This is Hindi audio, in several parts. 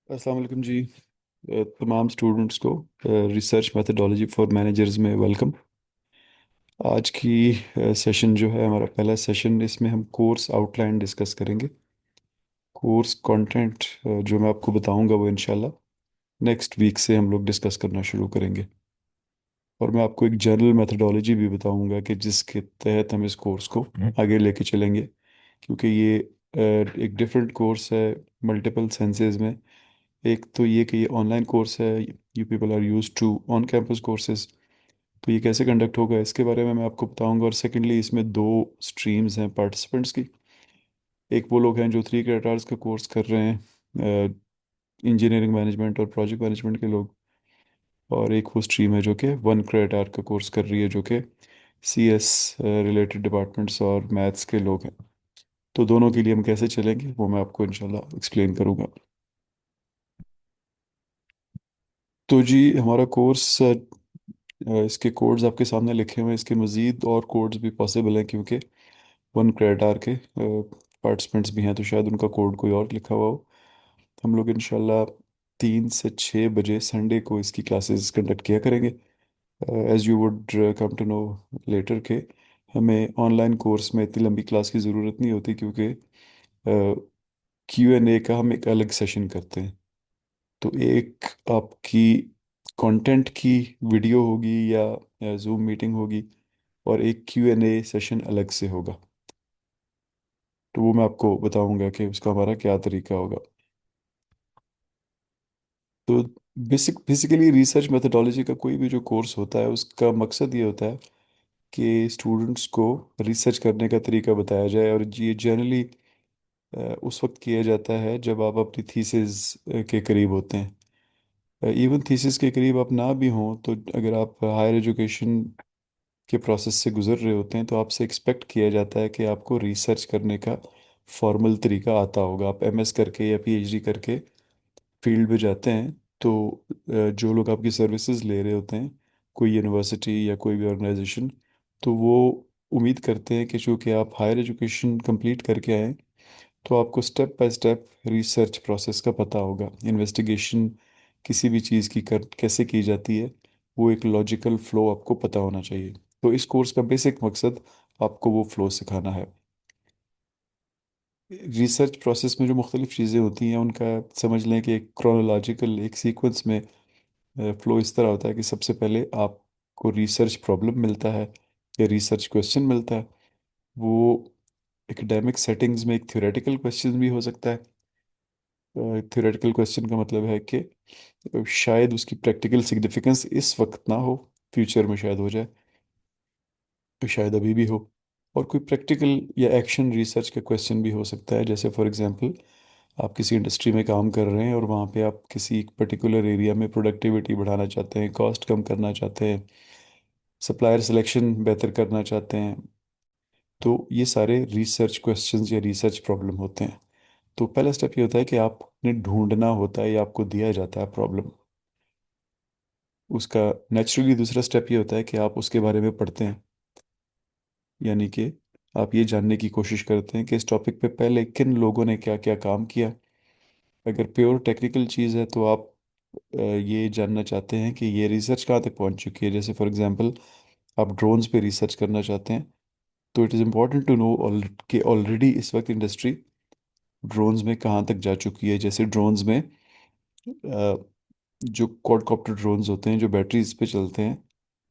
अस्सलाम वालेकुम जी। तमाम स्टूडेंट्स को रिसर्च मेथडोलॉजी फॉर मैनेजर्स में वेलकम। आज की सेशन जो है हमारा पहला सेशन, इसमें हम कोर्स आउटलाइन डिस्कस करेंगे। कोर्स कंटेंट जो मैं आपको बताऊंगा वो इंशाल्लाह नेक्स्ट वीक से हम लोग डिस्कस करना शुरू करेंगे। और मैं आपको एक जनरल मेथडोलॉजी भी बताऊंगा कि जिसके तहत हम इस कोर्स को आगे लेके चलेंगे, क्योंकि ये एक डिफरेंट कोर्स है मल्टीपल सेंसेस में। एक तो ये कि ये ऑनलाइन कोर्स है, you people are use to on campus courses. तो ये कैसे कंडक्ट होगा इसके बारे में मैं आपको बताऊंगा। और सेकेंडली, इसमें दो स्ट्रीम्स हैं पार्टिसिपेंट्स की। एक वो लोग हैं जो 3 क्रेडिट का कोर्स कर रहे हैं, इंजीनियरिंग मैनेजमेंट और प्रोजेक्ट मैनेजमेंट के लोग। और एक वो स्ट्रीम है जो कि 1 क्रेडिट का कोर्स कर रही है, जो कि CS रिलेटेड डिपार्टमेंट्स और मैथ्स के लोग हैं। तो दोनों के लिए हम कैसे चलेंगे वो मैं आपको इंशाल्लाह एक्सप्लेन करूंगा। तो जी, हमारा कोर्स, इसके कोड्स आपके सामने लिखे हुए हैं। इसके मज़ीद और कोड्स भी पॉसिबल हैं, क्योंकि 1 क्रेडिट के पार्टिसिपेंट्स भी हैं, तो शायद उनका कोड कोई और लिखा हुआ हो। हम लोग इंशाल्लाह 3 से 6 बजे संडे को इसकी क्लासेस कंडक्ट किया करेंगे। As you would come to know later के, हमें ऑनलाइन कोर्स में इतनी लंबी क्लास की ज़रूरत नहीं होती, क्योंकि Q&A का हम एक अलग सेशन करते हैं। तो एक आपकी कंटेंट की वीडियो होगी या जूम मीटिंग होगी, और एक Q&A सेशन अलग से होगा। तो वो मैं आपको बताऊंगा कि उसका हमारा क्या तरीका होगा। तो बेसिकली रिसर्च मेथडोलॉजी का कोई भी जो कोर्स होता है, उसका मकसद ये होता है कि स्टूडेंट्स को रिसर्च करने का तरीका बताया जाए। और ये जनरली उस वक्त किया जाता है जब आप अपनी थीसिस के करीब होते हैं। इवन थीसिस के करीब आप ना भी हों, तो अगर आप हायर एजुकेशन के प्रोसेस से गुजर रहे होते हैं, तो आपसे एक्सपेक्ट किया जाता है कि आपको रिसर्च करने का फॉर्मल तरीका आता होगा। आप MS करके या PhD करके फील्ड में जाते हैं, तो जो लोग आपकी सर्विसेज ले रहे होते हैं, कोई यूनिवर्सिटी या कोई भी ऑर्गेनाइजेशन, तो वो उम्मीद करते हैं कि चूँकि आप हायर एजुकेशन कंप्लीट करके आए, तो आपको step by step research process का पता होगा। इन्वेस्टिगेशन किसी भी चीज़ की कैसे की जाती है, वो एक लॉजिकल फ्लो आपको पता होना चाहिए। तो इस कोर्स का बेसिक मकसद आपको वो फ्लो सिखाना है। रिसर्च प्रोसेस में जो मुख्तलिफ चीज़ें होती हैं उनका समझ लें कि एक क्रोनोलॉजिकल एक सीक्वेंस में फ्लो इस तरह होता है कि सबसे पहले आपको रिसर्च प्रॉब्लम मिलता है या रिसर्च क्वेश्चन मिलता है। वो एकेडमिक सेटिंग्स में एक थ्योरेटिकल क्वेश्चन भी हो सकता है। थ्योरेटिकल क्वेश्चन का मतलब है कि शायद उसकी प्रैक्टिकल सिग्निफिकेंस इस वक्त ना हो, फ्यूचर में शायद हो जाए, तो शायद अभी भी हो। और कोई प्रैक्टिकल या एक्शन रिसर्च का क्वेश्चन भी हो सकता है, जैसे फॉर एग्जांपल आप किसी इंडस्ट्री में काम कर रहे हैं और वहाँ पे आप किसी पर्टिकुलर एरिया में प्रोडक्टिविटी बढ़ाना चाहते हैं, कॉस्ट कम करना चाहते हैं, सप्लायर सिलेक्शन बेहतर करना चाहते हैं। तो ये सारे रिसर्च क्वेश्चंस या रिसर्च प्रॉब्लम होते हैं। तो पहला स्टेप ये होता है कि आपने ढूंढना होता है या आपको दिया जाता है प्रॉब्लम। उसका नेचुरली दूसरा स्टेप ये होता है कि आप उसके बारे में पढ़ते हैं, यानी कि आप ये जानने की कोशिश करते हैं कि इस टॉपिक पे पहले किन लोगों ने क्या क्या काम किया। अगर प्योर टेक्निकल चीज़ है तो आप ये जानना चाहते हैं कि ये रिसर्च कहाँ तक पहुँच चुकी है। जैसे फॉर एग्जांपल, आप ड्रोन्स पे रिसर्च करना चाहते हैं, तो it is important to know कि ऑलरेडी इस वक्त इंडस्ट्री ड्रोन्स में कहाँ तक जा चुकी है। जैसे ड्रोन्स में जो क्वाडकॉप्टर ड्रोन्स होते हैं जो बैटरीज पे चलते हैं,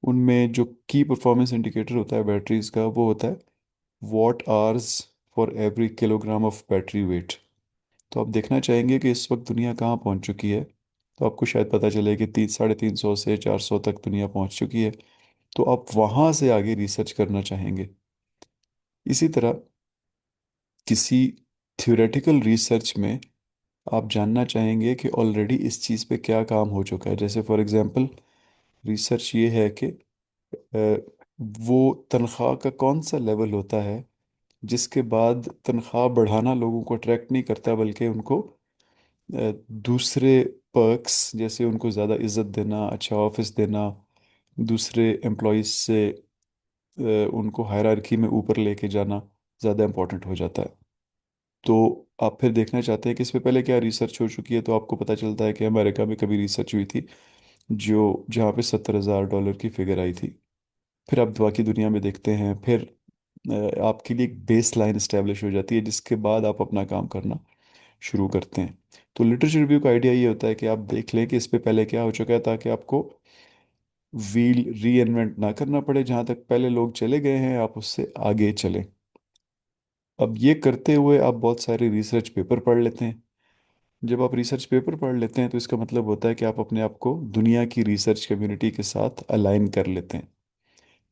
उनमें जो की परफॉर्मेंस इंडिकेटर होता है बैटरीज का, वो होता है watt hours for every kilogram of battery weight. तो आप देखना चाहेंगे कि इस वक्त दुनिया कहाँ पहुंच चुकी है। तो आपको शायद पता चले कि 300 से 400 तक दुनिया पहुंच चुकी है। तो आप वहाँ से आगे रिसर्च करना चाहेंगे। इसी तरह किसी थ्योरेटिकल रिसर्च में आप जानना चाहेंगे कि ऑलरेडी इस चीज़ पे क्या काम हो चुका है। जैसे फॉर एग्जांपल, रिसर्च ये है कि वो तनख्वाह का कौन सा लेवल होता है जिसके बाद तनख्वाह बढ़ाना लोगों को अट्रैक्ट नहीं करता, बल्कि उनको दूसरे पर्क्स, जैसे उनको ज़्यादा इज्जत देना, अच्छा ऑफिस देना, दूसरे एम्प्लॉयज़ से उनको हायरार्की में ऊपर लेके जाना ज़्यादा इम्पोर्टेंट हो जाता है। तो आप फिर देखना चाहते हैं कि इस पे पहले क्या रिसर्च हो चुकी है, तो आपको पता चलता है कि अमेरिका में कभी रिसर्च हुई थी जो जहाँ पे $70,000 की फिगर आई थी। फिर आप बाकी दुनिया में देखते हैं, फिर आपके लिए एक बेस लाइन इस्टेब्लिश हो जाती है जिसके बाद आप अपना काम करना शुरू करते हैं। तो लिटरेचर रिव्यू का आइडिया ये होता है कि आप देख लें कि इस पे पहले क्या हो चुका है, ताकि आपको व्हील री इन्वेंट ना करना पड़े। जहाँ तक पहले लोग चले गए हैं आप उससे आगे चलें। अब ये करते हुए आप बहुत सारे रिसर्च पेपर पढ़ लेते हैं। जब आप रिसर्च पेपर पढ़ लेते हैं तो इसका मतलब होता है कि आप अपने आप को दुनिया की रिसर्च कम्युनिटी के साथ अलाइन कर लेते हैं।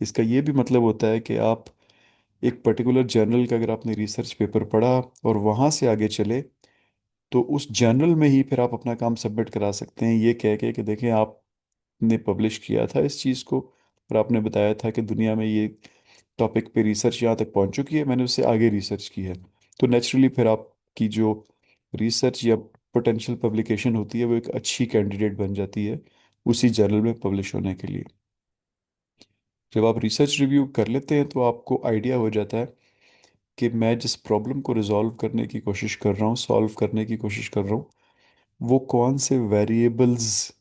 इसका ये भी मतलब होता है कि आप एक पर्टिकुलर जर्नल का अगर आपने रिसर्च पेपर पढ़ा और वहाँ से आगे चले, तो उस जर्नल में ही फिर आप अपना काम सबमिट करा सकते हैं, ये कह के कि देखें आपने पब्लिश किया था इस चीज़ को और आपने बताया था कि दुनिया में ये टॉपिक पे रिसर्च यहाँ तक पहुँच चुकी है, मैंने उससे आगे रिसर्च की है। तो नेचुरली फिर आपकी जो रिसर्च या पोटेंशियल पब्लिकेशन होती है वो एक अच्छी कैंडिडेट बन जाती है उसी जर्नल में पब्लिश होने के लिए। जब आप रिसर्च रिव्यू कर लेते हैं तो आपको आइडिया हो जाता है कि मैं जिस प्रॉब्लम को रिजॉल्व करने की कोशिश कर रहा हूँ, सॉल्व करने की कोशिश कर रहा हूँ, वो कौन से वेरिएबल्स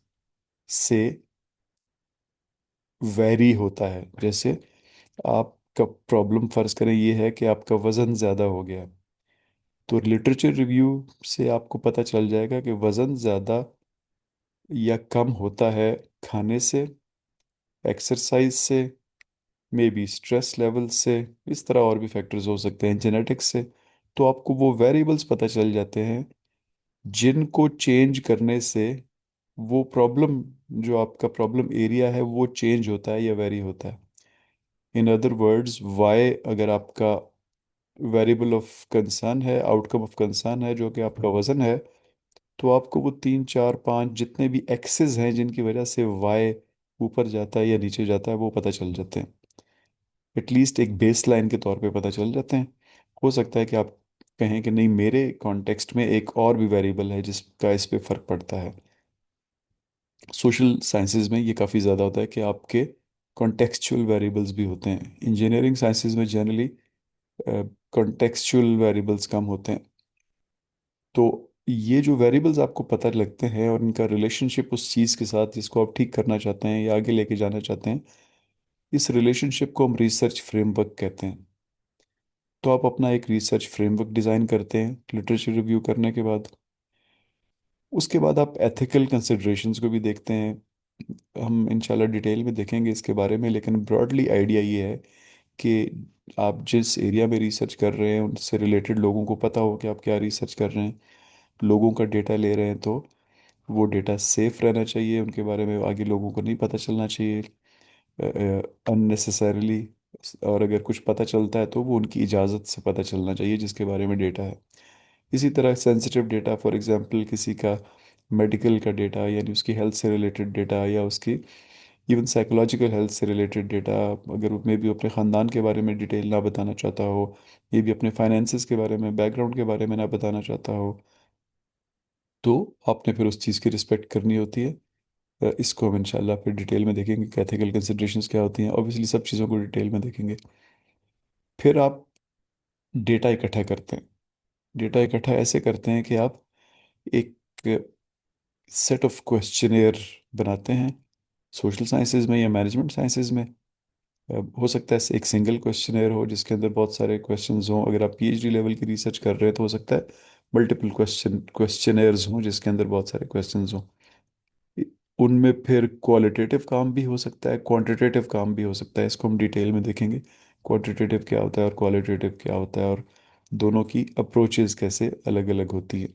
से वेरी होता है। जैसे आपका प्रॉब्लम फर्ज करें ये है कि आपका वज़न ज़्यादा हो गया, तो लिटरेचर रिव्यू से आपको पता चल जाएगा कि वज़न ज़्यादा या कम होता है खाने से, एक्सरसाइज से, मे बी स्ट्रेस लेवल से, इस तरह और भी फैक्टर्स हो सकते हैं, जेनेटिक्स से। तो आपको वो वेरिएबल्स पता चल जाते हैं जिनको चेंज करने से वो प्रॉब्लम, जो आपका प्रॉब्लम एरिया है, वो चेंज होता है या वेरी होता है। इन अदर वर्ड्स, वाई अगर आपका वेरिएबल ऑफ कंसर्न है, आउटकम ऑफ कंसर्न है जो कि आपका वजन है, तो आपको वो 3 4 5 जितने भी एक्सेस हैं जिनकी वजह से वाई ऊपर जाता है या नीचे जाता है वो पता चल जाते हैं। एटलीस्ट एक बेस लाइन के तौर पे पता चल जाते हैं। हो सकता है कि आप कहें कि नहीं, मेरे कॉन्टेक्स्ट में एक और भी वेरिएबल है जिसका इस पे फर्क पड़ता है। सोशल साइंसेज में ये काफ़ी ज़्यादा होता है कि आपके कॉन्टेक्सचुअल वेरिएबल्स भी होते हैं। इंजीनियरिंग साइंसेज में जनरली कॉन्टेक्सचुअल वेरिएबल्स कम होते हैं। तो ये जो वेरिएबल्स आपको पता लगते हैं और इनका रिलेशनशिप उस चीज़ के साथ जिसको आप ठीक करना चाहते हैं या आगे लेके जाना चाहते हैं, इस रिलेशनशिप को हम रिसर्च फ्रेमवर्क कहते हैं। तो आप अपना एक रिसर्च फ्रेमवर्क डिज़ाइन करते हैं लिटरेचर रिव्यू करने के बाद। उसके बाद आप एथिकल कंसिडरेशंस को भी देखते हैं। हम इंशाल्लाह डिटेल में देखेंगे इसके बारे में, लेकिन ब्रॉडली आइडिया ये है कि आप जिस एरिया में रिसर्च कर रहे हैं उनसे रिलेटेड लोगों को पता हो कि आप क्या रिसर्च कर रहे हैं। लोगों का डेटा ले रहे हैं तो वो डेटा सेफ रहना चाहिए, उनके बारे में आगे लोगों को नहीं पता चलना चाहिए अननेसेसरली। और अगर कुछ पता चलता है तो वो उनकी इजाज़त से पता चलना चाहिए जिसके बारे में डेटा है। इसी तरह सेंसिटिव डेटा, फॉर एग्जांपल किसी का मेडिकल का डेटा, यानी उसकी हेल्थ से रिलेटेड डेटा, या उसकी इवन साइकोलॉजिकल हेल्थ से रिलेटेड डेटा, अगर मे भी अपने ख़ानदान के बारे में डिटेल ना बताना चाहता हो, ये भी अपने फाइनेंसिस के बारे में, बैकग्राउंड के बारे में ना बताना चाहता हो, तो आपने फिर उस चीज़ की रिस्पेक्ट करनी होती है। इसको हम इंशाल्लाह फिर डिटेल में देखेंगे कि एथिकल कंसिडरेशंस क्या होती हैं, ऑब्वियसली सब चीज़ों को डिटेल में देखेंगे। फिर आप डेटा इकट्ठा करते हैं। डेटा इकट्ठा ऐसे करते हैं कि आप एक सेट ऑफ क्वेश्चनेयर बनाते हैं। सोशल साइंसेज में या मैनेजमेंट साइंसेज में हो सकता है एक सिंगल क्वेश्चनेयर हो जिसके अंदर बहुत सारे क्वेश्चंस हों। अगर आप पीएचडी लेवल की रिसर्च कर रहे हैं तो हो सकता है मल्टीपल क्वेश्चनेयर्स हों जिसके अंदर बहुत सारे क्वेश्चंस हों। उनमें फिर क्वालिटेटिव काम भी हो सकता है, क्वांटिटेटिव काम भी हो सकता है। इसको हम डिटेल में देखेंगे, क्वांटिटेटिव क्या होता है और क्वालिटेटिव क्या होता है, और दोनों की अप्रोचेस कैसे अलग अलग होती है।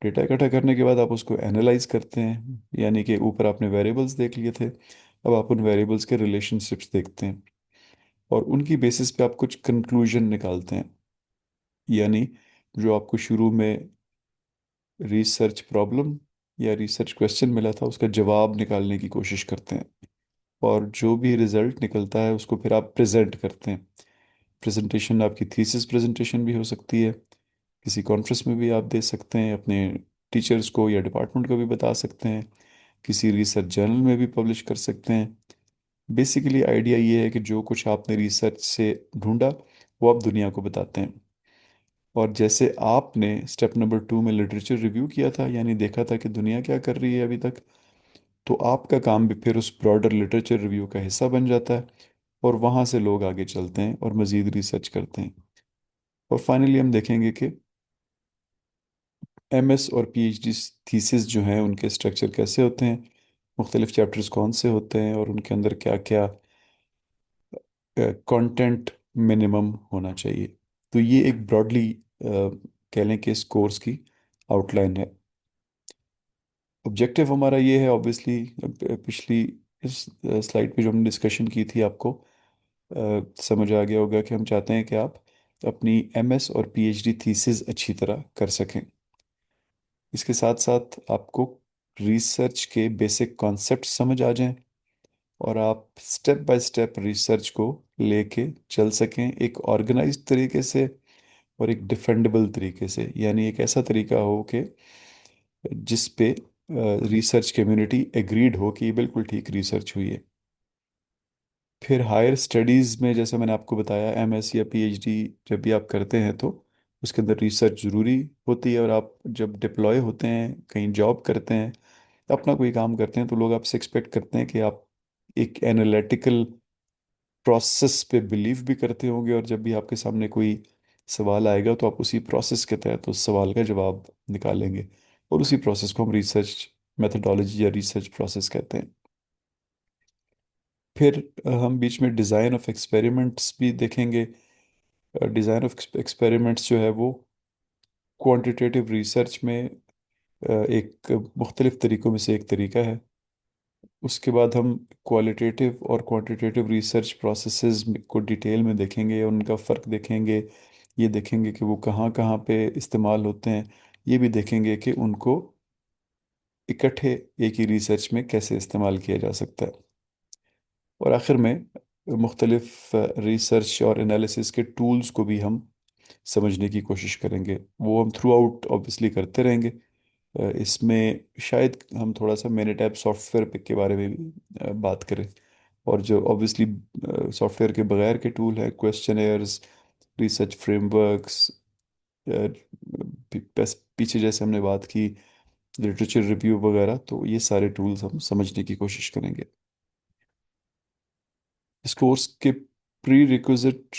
डेटा इकट्ठा करने के बाद आप उसको एनालाइज करते हैं, यानी कि ऊपर आपने वेरिएबल्स देख लिए थे, अब आप उन वेरिएबल्स के रिलेशनशिप्स देखते हैं और उनकी बेसिस पे आप कुछ कंक्लूजन निकालते हैं। यानी जो आपको शुरू में रिसर्च प्रॉब्लम या रिसर्च क्वेश्चन मिला था उसका जवाब निकालने की कोशिश करते हैं, और जो भी रिजल्ट निकलता है उसको फिर आप प्रेजेंट करते हैं। प्रेजेंटेशन आपकी थीसिस प्रेजेंटेशन भी हो सकती है, किसी कॉन्फ्रेंस में भी आप दे सकते हैं, अपने टीचर्स को या डिपार्टमेंट को भी बता सकते हैं, किसी रिसर्च जर्नल में भी पब्लिश कर सकते हैं। बेसिकली आइडिया ये है कि जो कुछ आपने रिसर्च से ढूंढा वो आप दुनिया को बताते हैं। और जैसे आपने स्टेप नंबर 2 में लिटरेचर रिव्यू किया था, यानी देखा था कि दुनिया क्या कर रही है अभी तक, तो आपका काम भी फिर उस ब्रॉडर लिटरेचर रिव्यू का हिस्सा बन जाता है। और वहाँ से लोग आगे चलते हैं और मज़ीद रिसर्च करते हैं। और फाइनली हम देखेंगे कि एमएस और पीएचडी थीसिस जो हैं उनके स्ट्रक्चर कैसे होते हैं, मुख्तलिफ चैप्टर्स कौन से होते हैं, और उनके अंदर क्या क्या कंटेंट मिनिमम होना चाहिए। तो ये एक ब्रॉडली कह लें कि इस कोर्स की आउटलाइन है। ऑब्जेक्टिव हमारा ये है ऑब्वियसली, पिछली इस स्लाइड पे जो हमने डिस्कशन की थी आपको समझ आ गया होगा कि हम चाहते हैं कि आप अपनी एमएस और पीएचडी थीसिस अच्छी तरह कर सकें। इसके साथ साथ आपको रिसर्च के बेसिक कॉन्सेप्ट समझ आ जाएं और आप स्टेप बाय स्टेप रिसर्च को लेके चल सकें एक ऑर्गेनाइज्ड तरीके से और एक डिफेंडेबल तरीके से, यानी एक ऐसा तरीका हो कि जिस पे रिसर्च कम्युनिटी एग्रीड हो कि ये बिल्कुल ठीक रिसर्च हुई है। फिर हायर स्टडीज़ में जैसे मैंने आपको बताया, एमएस या पीएचडी जब भी आप करते हैं तो उसके अंदर रिसर्च ज़रूरी होती है। और आप जब डिप्लॉय होते हैं, कहीं जॉब करते हैं, अपना कोई काम करते हैं, तो लोग आपसे एक्सपेक्ट करते हैं कि आप एक एनालिटिकल प्रोसेस पे बिलीव भी करते होंगे, और जब भी आपके सामने कोई सवाल आएगा तो आप उसी प्रोसेस के तहत उस सवाल का जवाब निकालेंगे। और उसी प्रोसेस को हम रिसर्च मेथडोलॉजी या रिसर्च प्रोसेस कहते हैं। फिर हम बीच में डिज़ाइन ऑफ एक्सपेरिमेंट्स भी देखेंगे। डिज़ाइन ऑफ एक्सपेरिमेंट्स जो है वो क्वांटिटेटिव रिसर्च में एक मुख्तलिफ तरीकों में से एक तरीका है। उसके बाद हम क्वालिटेटिव और क्वांटिटेटिव रिसर्च प्रोसेसेस को डिटेल में देखेंगे, उनका फ़र्क देखेंगे। ये देखेंगे कि वो कहाँ कहाँ पे इस्तेमाल होते हैं। ये भी देखेंगे कि उनको इकट्ठे एक ही रिसर्च में कैसे इस्तेमाल किया जा सकता है। और आखिर में मुख्तलिफ रिसर्च और एनालिसिस के टूल्स को भी हम समझने की कोशिश करेंगे। वो हम थ्रू आउट ऑब्वियसली करते रहेंगे। इसमें शायद हम थोड़ा सा मिनिटैप सॉफ्टवेयर के बारे में भी बात करें। और जो ऑब्वियसली सॉफ्टवेयर के बगैर के टूल हैं, क्वेश्चनेयर्स, रिसर्च फ्रेमवर्क्स, पीछे जैसे हमने बात की लिटरेचर रिव्यू वगैरह, तो ये सारे टूल्स हम समझने की कोशिश करेंगे। इस कोर्स के प्री रिक्विजिट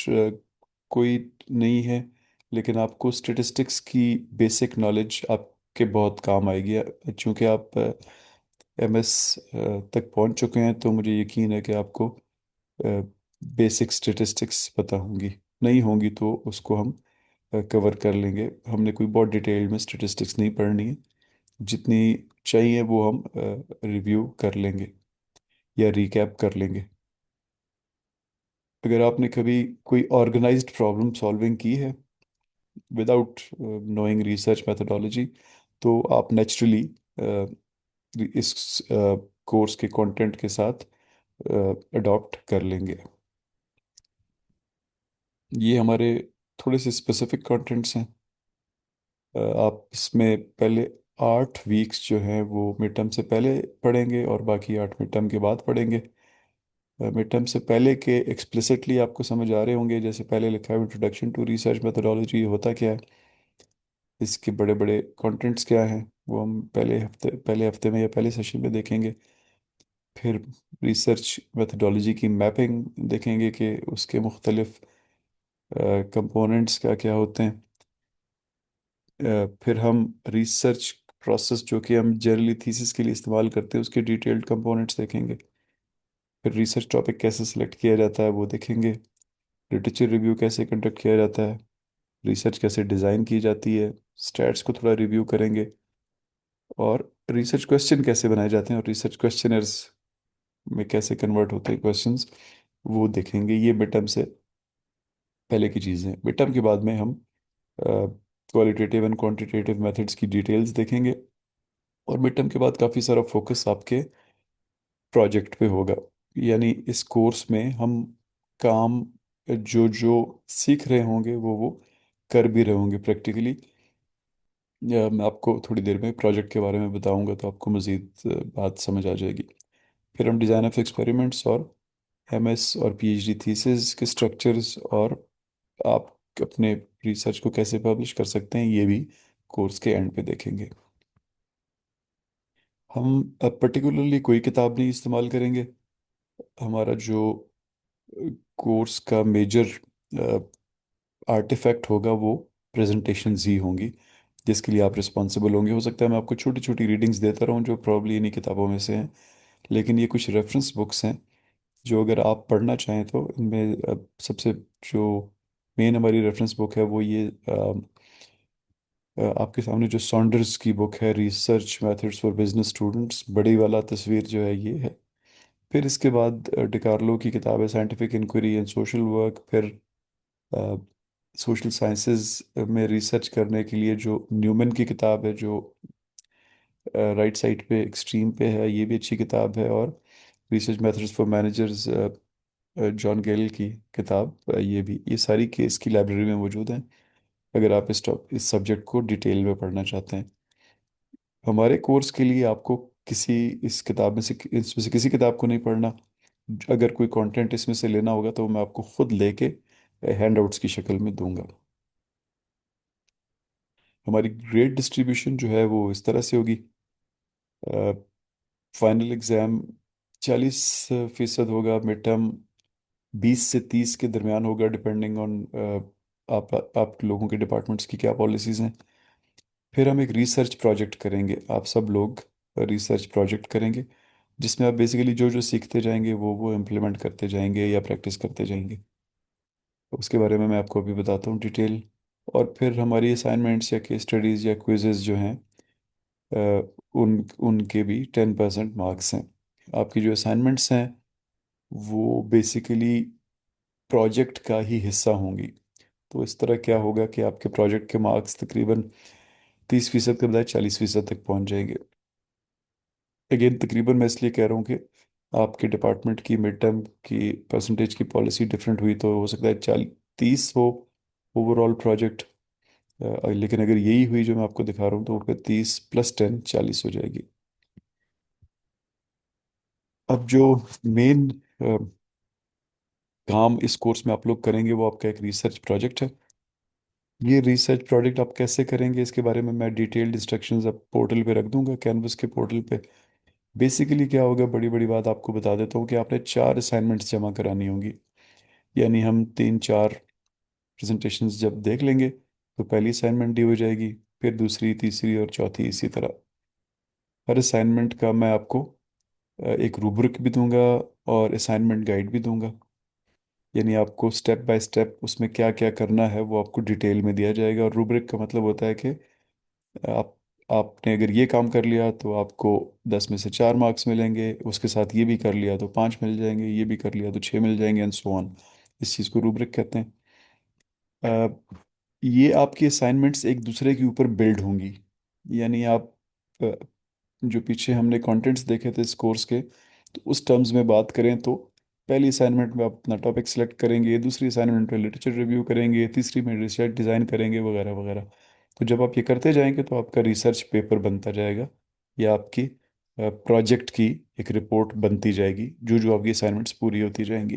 कोई नहीं है, लेकिन आपको स्टेटिस्टिक्स की बेसिक नॉलेज आपके बहुत काम आएगी। चूँकि आप एमएस तक पहुंच चुके हैं, तो मुझे यकीन है कि आपको बेसिक स्टेटिस्टिक्स पता होंगी। नहीं होंगी तो उसको हम कवर कर लेंगे। हमने कोई बहुत डिटेल में स्टेटिस्टिक्स नहीं पढ़नी है, जितनी चाहिए वो हम रिव्यू कर लेंगे या रिकैप कर लेंगे। अगर आपने कभी कोई ऑर्गेनाइज्ड प्रॉब्लम सॉल्विंग की है विदाउट नोइंग रिसर्च मेथोडोलॉजी, तो आप नेचुरली इस कोर्स के कंटेंट के साथ अडॉप्ट कर लेंगे। ये हमारे थोड़े से स्पेसिफिक कंटेंट्स हैं। आप इसमें पहले 8 वीक्स जो हैं वो मिड टर्म से पहले पढ़ेंगे और बाकी 8 मिड टर्म के बाद पढ़ेंगे। मिड टर्म से पहले के एक्सप्लिसिटली आपको समझ आ रहे होंगे, जैसे पहले लिखा है इंट्रोडक्शन टू रिसर्च मेथोडोलॉजी, होता क्या है, इसके बड़े बड़े कंटेंट्स क्या हैं, वो हम पहले हफ्ते में या पहले सेशन में देखेंगे। फिर रिसर्च मेथोडोलॉजी की मैपिंग देखेंगे कि उसके मुख्तलिफ कंपोनेंट्स क्या क्या होते हैं। फिर हम रिसर्च प्रोसेस जो कि हम जनरली थीसिस के लिए इस्तेमाल करते हैं उसके डिटेल्ड कंपोनेंट्स देखेंगे। फिर रिसर्च टॉपिक कैसे सिलेक्ट किया जाता है वो देखेंगे। लिटरेचर रिव्यू कैसे कंडक्ट किया जाता है, रिसर्च कैसे डिज़ाइन की जाती है, स्टैट्स को थोड़ा रिव्यू करेंगे। और रिसर्च क्वेश्चन कैसे बनाए जाते हैं और रिसर्च क्वेश्चनर्स में कैसे कन्वर्ट होते हैं क्वेश्चंस, वो देखेंगे। ये मिड टर्म से पहले की चीज़ें। मिड टर्म के बाद में हम क्वालिटेटिव एंड क्वांटिटेटिव मेथड्स की डिटेल्स देखेंगे। और मिड टर्म के बाद काफ़ी सारा फोकस आपके प्रोजेक्ट पे होगा। यानी इस कोर्स में हम काम जो जो सीख रहे होंगे वो कर भी रहे होंगे प्रैक्टिकली। या मैं आपको थोड़ी देर में प्रोजेक्ट के बारे में बताऊंगा तो आपको मज़ीद बात समझ आ जाएगी। फिर हम डिज़ाइन ऑफ एक्सपेरिमेंट्स और एमएस और पीएचडी थीसिस के स्ट्रक्चर्स और आप अपने रिसर्च को कैसे पब्लिश कर सकते हैं, ये भी कोर्स के एंड पे देखेंगे। हम पर्टिकुलरली कोई किताब नहीं इस्तेमाल करेंगे। हमारा जो कोर्स का मेजर आर्टिफैक्ट होगा वो प्रेजेंटेशंस ही होंगी, जिसके लिए आप रिस्पॉन्सिबल होंगे। हो सकता है मैं आपको छोटी छोटी रीडिंग्स देता रहूं जो प्रॉब्ली इन्हीं किताबों में से हैं, लेकिन ये कुछ रेफरेंस बुक्स हैं जो अगर आप पढ़ना चाहें तो इनमें सबसे जो मेन हमारी रेफरेंस बुक है वो ये आपके सामने जो सॉन्डर्स की बुक है, research methods for business students, बड़ी वाला तस्वीर जो है ये है। फिर इसके बाद डिकार्लो की किताब है scientific inquiry and social work. फिर सोशल साइंसेज में रिसर्च करने के लिए जो न्यूमन की किताब है जो राइट साइड पे एक्सट्रीम पे है, ये भी अच्छी किताब है। और research methods for managers, John Gill की किताब, ये सारी केस की लाइब्रेरी में मौजूद हैं अगर आप इस सब्जेक्ट को डिटेल में पढ़ना चाहते हैं। हमारे कोर्स के लिए आपको किसी इस किताब में से इसमें से किसी किताब को नहीं पढ़ना। अगर कोई कंटेंट इसमें से लेना होगा तो मैं आपको खुद लेके हैंडआउट्स की शक्ल में दूंगा। हमारी ग्रेड डिस्ट्रीब्यूशन जो है वो इस तरह से होगी। फाइनल एग्ज़ाम 40% होगा, मिड टर्म 20 से 30 के दरमियान होगा, डिपेंडिंग ऑन आप लोगों के डिपार्टमेंट्स की क्या पॉलिसीज़ हैं। फिर हम एक रिसर्च प्रोजेक्ट करेंगे, आप सब लोग रिसर्च प्रोजेक्ट करेंगे जिसमें आप बेसिकली जो जो सीखते जाएंगे वो इम्प्लीमेंट करते जाएंगे या प्रैक्टिस करते जाएंगे। उसके बारे में मैं आपको अभी बताता हूँ डिटेल। और फिर हमारी असाइनमेंट्स या केस स्टडीज़ या क्विजेज जो हैं, उनके भी 10% मार्क्स हैं। आपकी जो असाइनमेंट्स हैं वो बेसिकली प्रोजेक्ट का ही हिस्सा होंगी। तो इस तरह क्या होगा कि आपके प्रोजेक्ट के मार्क्स तकरीबन 30% के बजाय 40% तक पहुंच जाएंगे। अगेन तकरीबन मैं इसलिए कह रहा हूँ कि आपके डिपार्टमेंट की मिड टर्म की परसेंटेज की पॉलिसी डिफरेंट हुई तो हो सकता है 40-30 हो ओवरऑल प्रोजेक्ट। लेकिन अगर यही हुई जो मैं आपको दिखा रहा हूँ तो वो फिर 30 + 10 40 हो जाएगी। अब जो मेन काम इस कोर्स में आप लोग करेंगे वो आपका एक रिसर्च प्रोजेक्ट है। ये रिसर्च प्रोजेक्ट आप कैसे करेंगे इसके बारे में मैं डिटेल्ड इंस्ट्रक्शंस अब पोर्टल पे रख दूंगा, कैनवस के पोर्टल पे। बेसिकली क्या होगा, बड़ी बड़ी बात आपको बता देता हूँ कि आपने 4 असाइनमेंट्स जमा करानी होंगी। यानी हम 3-4 प्रेजेंटेशंस जब देख लेंगे तो पहली असाइनमेंट डी हो जाएगी, फिर दूसरी, तीसरी और चौथी इसी तरह। हर असाइनमेंट का मैं आपको एक रूब्रिक भी दूंगा और असाइनमेंट गाइड भी दूंगा। यानी आपको स्टेप बाय स्टेप उसमें क्या क्या करना है वो आपको डिटेल में दिया जाएगा। और रूब्रिक का मतलब होता है कि आप आपने अगर ये काम कर लिया तो आपको 10 में से 4 मार्क्स मिलेंगे, उसके साथ ये भी कर लिया तो 5 मिल जाएंगे, ये भी कर लिया तो 6 मिल जाएंगे, एंड सो ऑन। इस चीज़ को रूब्रिक कहते हैं। अ, ये आपकी असाइनमेंट्स एक दूसरे के ऊपर बिल्ड होंगी। यानी आप जो पीछे हमने कंटेंट्स देखे थे इस कोर्स के, तो उस टर्म्स में बात करें तो पहली असाइनमेंट में आप अपना टॉपिक सेलेक्ट करेंगे, दूसरी असाइनमेंट में लिटरेचर रिव्यू करेंगे, तीसरी में रिसर्च डिज़ाइन करेंगे, वगैरह वगैरह। तो जब आप ये करते जाएंगे तो आपका रिसर्च पेपर बनता जाएगा या आपकी प्रोजेक्ट की एक रिपोर्ट बनती जाएगी, जो जो आपकी असाइनमेंट्स पूरी होती जाएंगी।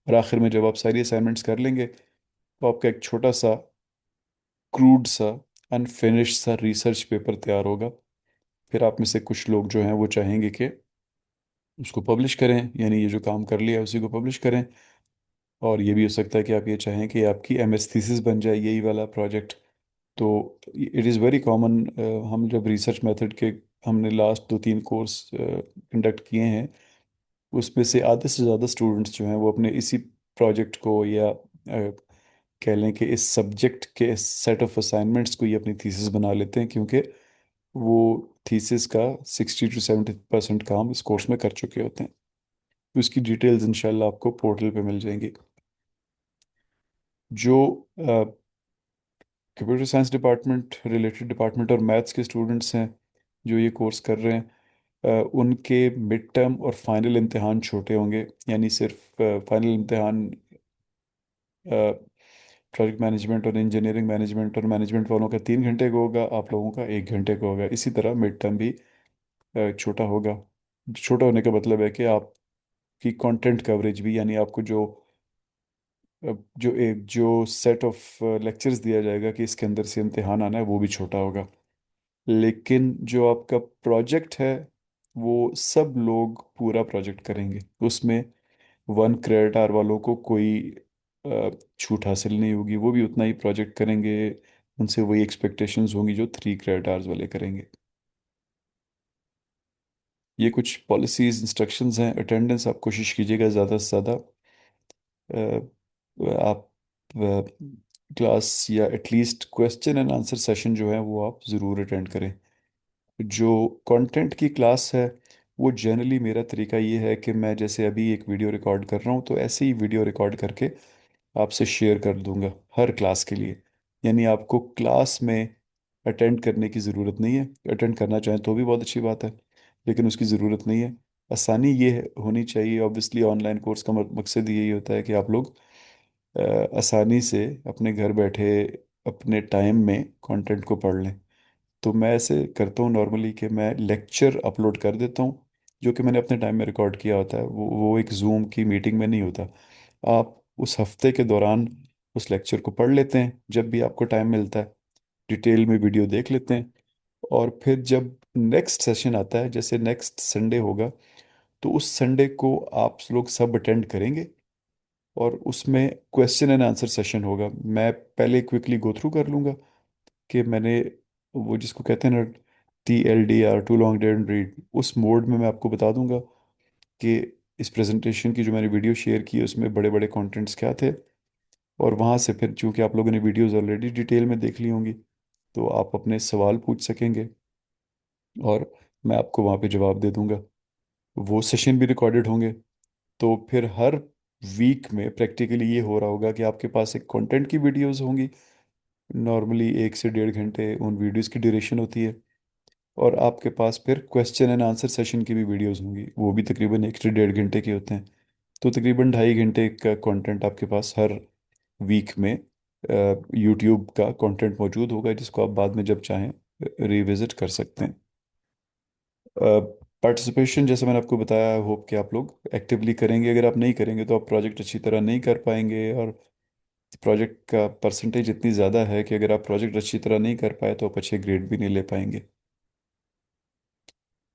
और आखिर में जब आप सारी असाइनमेंट्स कर लेंगे तो आपका एक छोटा सा क्रूड सा अनफिनिश्ड सा रिसर्च पेपर तैयार होगा। फिर आप में से कुछ लोग जो हैं वो चाहेंगे कि उसको पब्लिश करें, यानी ये जो काम कर लिया है उसी को पब्लिश करें। और ये भी हो सकता है कि आप ये चाहें कि आपकी एमएस थीसिस बन जाए यही वाला प्रोजेक्ट। तो इट इज़ वेरी कॉमन। हम जब रिसर्च मेथड के हमने लास्ट 2-3 कोर्स कंडक्ट किए हैं, उसमें से आधे से ज़्यादा स्टूडेंट्स जो हैं वो अपने इसी प्रोजेक्ट को या कह लें कि इस सब्जेक्ट के सेट ऑफ असाइनमेंट्स को ये अपनी थीसिस बना लेते हैं, क्योंकि वो थीसिस का 60 to 70% काम इस कोर्स में कर चुके होते हैं। तो इसकी डिटेल्स इंशाल्लाह आपको पोर्टल पे मिल जाएंगी। जो computer science department, related department और मैथ्स के स्टूडेंट्स हैं जो ये कोर्स कर रहे हैं, उनके मिड टर्म और फाइनल इम्तिहान छोटे होंगे। यानी सिर्फ फाइनल इम्तिहान प्रोजेक्ट मैनेजमेंट और इंजीनियरिंग मैनेजमेंट और मैनेजमेंट वालों का 3 घंटे का होगा, आप लोगों का 1 घंटे का होगा। इसी तरह मिड टर्म भी छोटा होगा। छोटा होने का मतलब है कि आपकी कंटेंट कवरेज भी, यानी आपको जो अब जो सेट ऑफ लेक्चर्स दिया जाएगा कि इसके अंदर से इम्तिहान आना है वो भी छोटा होगा। लेकिन जो आपका प्रोजेक्ट है वो सब लोग पूरा प्रोजेक्ट करेंगे। उसमें 1 क्रेडिट आवर वालों को कोई छूट हासिल नहीं होगी, वो भी उतना ही प्रोजेक्ट करेंगे। उनसे वही एक्सपेक्टेशंस होंगी जो 3 क्रेडिट आवर्स वाले करेंगे। ये कुछ पॉलिसीज इंस्ट्रक्शंस हैं। अटेंडेंस आप कोशिश कीजिएगा ज़्यादा से ज़्यादा आप क्लास या at least question and answer session जो है वो आप ज़रूर अटेंड करें। जो कंटेंट की क्लास है वो जनरली मेरा तरीका ये है कि मैं जैसे अभी एक वीडियो रिकॉर्ड कर रहा हूँ तो ऐसे ही वीडियो रिकॉर्ड करके आपसे शेयर कर दूंगा हर क्लास के लिए। यानी आपको क्लास में अटेंड करने की ज़रूरत नहीं है। अटेंड करना चाहें तो भी बहुत अच्छी बात है, लेकिन उसकी ज़रूरत नहीं है। आसानी ये होनी चाहिए। ऑब्वियसली ऑनलाइन कोर्स का मकसद यही होता है कि आप लोग आसानी से अपने घर बैठे अपने टाइम में कंटेंट को पढ़ लें। तो मैं ऐसे करता हूँ नॉर्मली कि मैं लेक्चर अपलोड कर देता हूँ जो कि मैंने अपने टाइम में रिकॉर्ड किया होता है। वो एक जूम की मीटिंग में नहीं होता। आप उस हफ्ते के दौरान उस लेक्चर को पढ़ लेते हैं जब भी आपको टाइम मिलता है, डिटेल में वीडियो देख लेते हैं। और फिर जब नेक्स्ट सेशन आता है, जैसे नेक्स्ट संडे होगा, तो उस संडे को आप लोग सब अटेंड करेंगे और उसमें क्वेश्चन एंड आंसर सेशन होगा। मैं पहले क्विकली गो थ्रू कर लूँगा कि मैंने वो जिसको कहते हैं ना TLDR, too long didn't read, उस मोड में मैं आपको बता दूंगा कि इस प्रेजेंटेशन की जो मैंने वीडियो शेयर की है उसमें बड़े बड़े कंटेंट्स क्या थे। और वहाँ से फिर चूंकि आप लोगों ने वीडियोस ऑलरेडी डिटेल में देख ली होंगी तो आप अपने सवाल पूछ सकेंगे और मैं आपको वहाँ पे जवाब दे दूंगा। वो सेशन भी रिकॉर्डेड होंगे। तो फिर हर वीक में प्रैक्टिकली ये हो रहा होगा कि आपके पास एक कंटेंट की वीडियोस होंगी। नॉर्मली 1 से 1.5 घंटे उन वीडियोस की ड्यूरेशन होती है। और आपके पास फिर क्वेश्चन एंड आंसर सेशन की भी वीडियोस होंगी, वो भी तकरीबन 1 से 1.5 घंटे के होते हैं। तो तकरीबन 2.5 घंटे का कंटेंट आपके पास हर वीक में यूट्यूब का कंटेंट मौजूद होगा जिसको आप बाद में जब चाहें रिविजिट कर सकते हैं। पार्टिसिपेशन जैसे मैंने आपको बताया, होप कि आप लोग एक्टिवली करेंगे। अगर आप नहीं करेंगे तो आप प्रोजेक्ट अच्छी तरह नहीं कर पाएंगे। और प्रोजेक्ट का परसेंटेज इतनी ज़्यादा है कि अगर आप प्रोजेक्ट अच्छी तरह नहीं कर पाए तो आप अच्छे ग्रेड भी नहीं ले पाएंगे।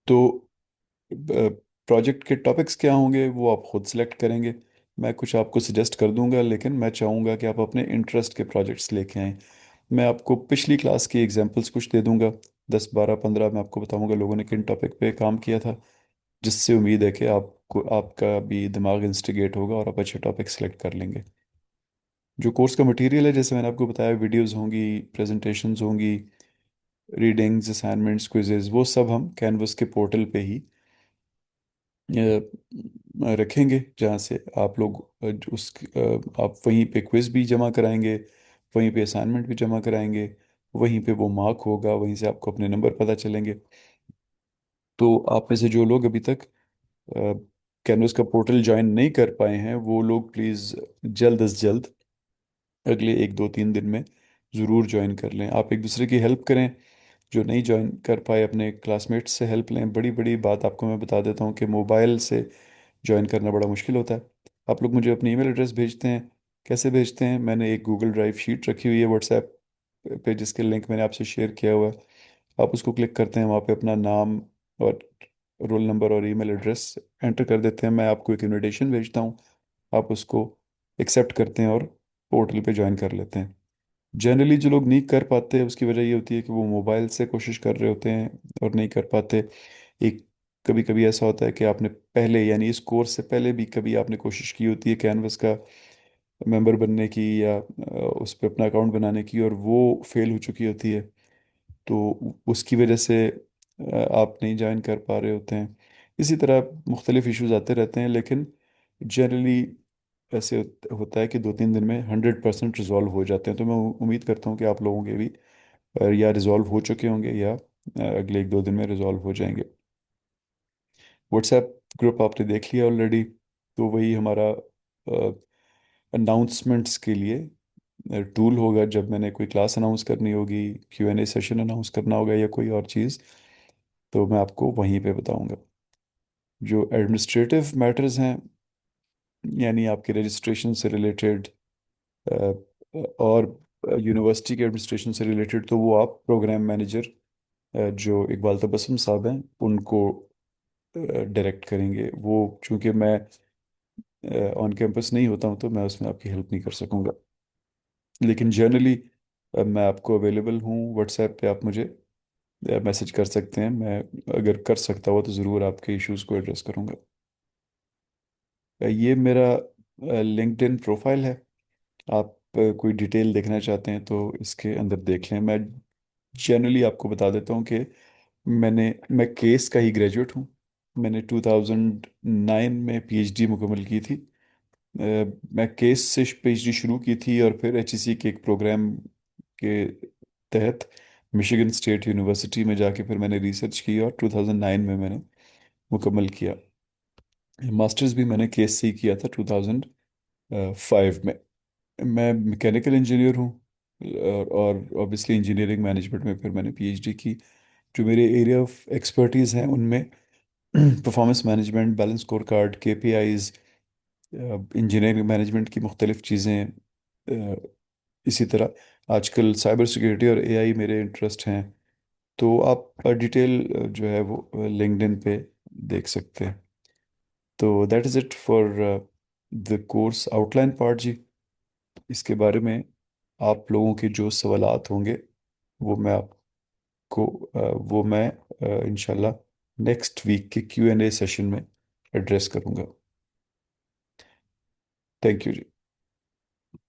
तो प्रोजेक्ट के टॉपिक्स क्या होंगे वो आप खुद सेलेक्ट करेंगे। मैं कुछ आपको सजेस्ट कर दूंगा, लेकिन मैं चाहूँगा कि आप अपने इंटरेस्ट के प्रोजेक्ट्स लेके आएँ। मैं आपको पिछली क्लास की एग्जांपल्स कुछ दे दूंगा, 10 12 15। मैं आपको बताऊंगा लोगों ने किन टॉपिक पे काम किया था, जिससे उम्मीद है कि आपको आपका भी दिमाग इंस्टिगेट होगा और आप अच्छे टॉपिक सेलेक्ट कर लेंगे। जो कोर्स का मटेरियल है जैसे मैंने आपको बताया, वीडियोस होंगी, प्रेजेंटेशंस होंगी, रीडिंग्स, असाइनमेंट्स, क्विजेज, वो सब हम कैनवस के पोर्टल पे ही रखेंगे, जहाँ से आप लोग आप वहीं पे क्विज भी जमा कराएंगे, वहीं पे असाइनमेंट भी जमा कराएंगे, वहीं पे वो मार्क होगा, वहीं से आपको अपने नंबर पता चलेंगे। तो आप में से जो लोग अभी तक कैनवस का पोर्टल ज्वाइन नहीं कर पाए हैं वो लोग प्लीज़ जल्द अज जल्द अगले 1 2 3 दिन में ज़रूर ज्वाइन कर लें। आप एक दूसरे की हेल्प करें। जो नहीं ज्वाइन कर पाए अपने क्लासमेट्स से हेल्प लें। बड़ी बड़ी बात आपको मैं बता देता हूँ कि मोबाइल से ज्वाइन करना बड़ा मुश्किल होता है। आप लोग मुझे अपनी ईमेल एड्रेस भेजते हैं। कैसे भेजते हैं? मैंने एक गूगल ड्राइव शीट रखी हुई है व्हाट्सएप पे जिसके लिंक मैंने आपसे शेयर किया हुआ है। आप उसको क्लिक करते हैं, वहाँ पे अपना नाम और रोल नंबर और ईमेल एड्रेस एंटर कर देते हैं। मैं आपको एक इनविटेशन भेजता हूँ, आप उसको एक्सेप्ट करते हैं और पोर्टल पे ज्वाइन कर लेते हैं। जनरली जो लोग नहीं कर पाते उसकी वजह ये होती है कि वो मोबाइल से कोशिश कर रहे होते हैं और नहीं कर पाते। एक कभी कभी ऐसा होता है कि आपने पहले, यानी इस कोर्स से पहले भी कभी आपने कोशिश की होती है कैनवस का मेंबर बनने की या उस पर अपना अकाउंट बनाने की, और वो फेल हो चुकी होती है। तो उसकी वजह से आप नहीं ज्वाइन कर पा रहे होते हैं। इसी तरह मुख्तलिफ इश्यूज आते रहते हैं, लेकिन जनरली ऐसे होता है कि 2 3 दिन में 100% रिजॉल्व हो जाते हैं। तो मैं उम्मीद करता हूँ कि आप लोगों के भी या रिजॉल्व हो चुके होंगे या अगले 1 2 दिन में रिजॉल्व हो जाएंगे। व्हाट्सएप ग्रुप आपने देख लिया ऑलरेडी। तो वही हमारा अनाउंसमेंट्स के लिए टूल होगा। जब मैंने कोई क्लास अनाउंस करनी होगी, Q&A सेशन अनाउंस करना होगा या कोई और चीज़, तो मैं आपको वहीं पे बताऊंगा। जो एडमिनिस्ट्रेटिव मैटर्स हैं, यानी आपके रजिस्ट्रेशन से रिलेटेड और यूनिवर्सिटी के एडमिनिस्ट्रेशन से रिलेटेड तो वो आप प्रोग्राम मैनेजर जो इकबाल तबस्सुम साहब हैं उनको डायरेक्ट करेंगे। वो चूंकि मैं ऑन कैंपस नहीं होता हूँ तो मैं उसमें आपकी हेल्प नहीं कर सकूंगा। लेकिन जनरली मैं आपको अवेलेबल हूँ व्हाट्सएप पे, आप मुझे मैसेज कर सकते हैं। मैं अगर कर सकता हुआ तो ज़रूर आपके इश्यूज़ को एड्रेस करूंगा। ये मेरा लिंक्डइन प्रोफाइल है। आप कोई डिटेल देखना चाहते हैं तो इसके अंदर देख लें। मैं जनरली आपको बता देता हूँ कि मैं केस का ही ग्रेजुएट हूँ। मैंने 2009 में पीएचडी मुकम्मल की थी। मैं केस से पीएचडी शुरू की थी और फिर एचईसी के एक प्रोग्राम के तहत मिशिगन स्टेट यूनिवर्सिटी में जाके फिर मैंने रिसर्च की और 2009 में मैंने मुकम्मल किया। मास्टर्स भी मैंने केस से ही किया था 2005 में। मैं मैकेनिकल इंजीनियर हूँ और ऑब्वियसली इंजीनियरिंग मैनेजमेंट में फिर मैंने पीएचडी की। जो मेरे एरिया ऑफ एक्सपर्टीज़ हैं उनमें performance management, balance score card, KPIs, engineering management की मुख्तलिफ चीज़ें, इसी तरह आजकल साइबर सिक्योरिटी और एआई मेरे इंटरेस्ट हैं। तो आप डिटेल जो है वो लिंक्डइन पे देख सकते हैं। तो that is it for the course outline part जी। इसके बारे में आप लोगों के जो सवालात होंगे वो मैं आपको वो मैं इंशाल्लाह नेक्स्ट वीक के Q&A सेशन में एड्रेस करूंगा। Thank you ji.